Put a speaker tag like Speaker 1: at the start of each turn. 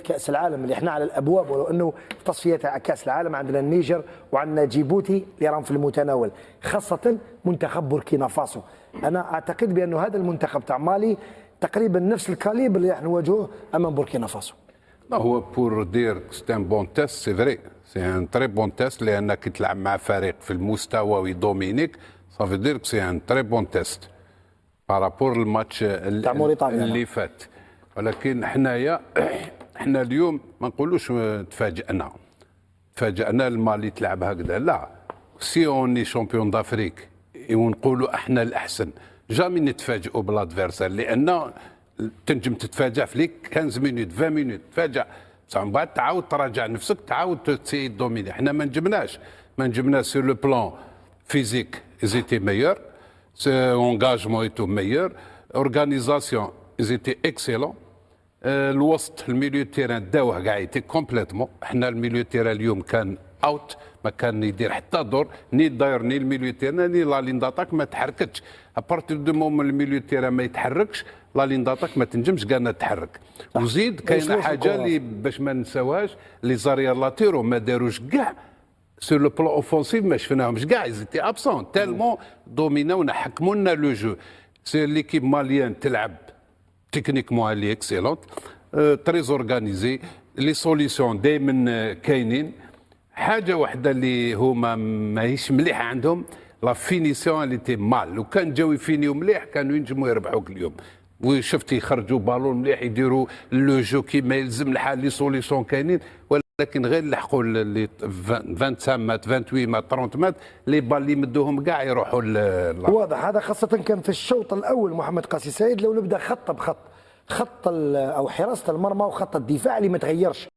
Speaker 1: كأس العالم اللي احنا على الابواب، ولو انه في تصفيه تاع كأس العالم عندنا النيجر وعندنا جيبوتي اللي راهم في المتناول، خاصه منتخب بوركينا فاسو. انا اعتقد بانه هذا المنتخب تاع مالي تقريبا نفس الكاليبر اللي راح نواجهوه امام بوركينا فاسو.
Speaker 2: هو بور دير سي ان بون تيست سي فري سي ان تري بون تيست، لانك تلعب مع فريق في المستوى ويدومينيك صافي دير سي ان تري بون تيست بارابور الماتش اللي فات. ولكن حنايا احنا اليوم ما نقولوش تفاجئنا المالي تلعب هكذا، لا. سي اوني شامبيون دافريك ونقولوا احنا الاحسن، جامي نتفاجئوا بالادفيرسير، لان تنجم تتفاجأ في ليك 15 مينوت 20 مينوت تفاجأ، بصح من بعد تعاود تراجع نفسك، تعاود تسيي دوميني. احنا ما نجمناش سور لو بلان فيزيك زيتي ميور، اونغاجمون ايتو ميور، اورغانيزاسيون زيتي اكسيلون. الوسط الميليو تيران داوه كاع يتي كومبليتمون. احنا الميليو تيران اليوم كان اوت، ما كان يدير حتى دور، ني داير ني الميليو تيران ني لا لين داتاك ما تحركتش. ابارتير دو مومون الميليو تيران ما يتحركش، لا لين داتاك ما تنجمش كاع تحرك. وزيد كاينه حاجه اللي باش ما نساوهاش، لي زاريير لاتيرو ما داروش كاع سور لو بلون اوفونسيف، ما شفناهمش كاع، زيتي ابسون تالمون دوميناونا حكموا لنا لو جو. سي ليكيب ماليان تلعب تكنيكمون اللي اكسيلونت، تريز اورغانيزي، لي سوليسيون دائما كاينين. حاجه واحده اللي هما ماهيش مليحه عندهم، لا فينيسيون اللي تي مال. لو كان جاو يفينيو مليح كانوا ينجموا يربحوك اليوم. وشفت يخرجوا بالون مليح، يديروا لو جو كيما يلزم الحال، لي سوليسيون كاينين، ولكن غير لحقوا لي 25 مات 28 مات 30 مات، لي بال اللي يمدوهم كاع يروحوا
Speaker 1: واضح. هذا خاصة كان في الشوط الأول محمد قاسي سعيد. لو نبدأ خط بخط، خط أو حراسة المرمى وخط الدفاع اللي ما تغيرش.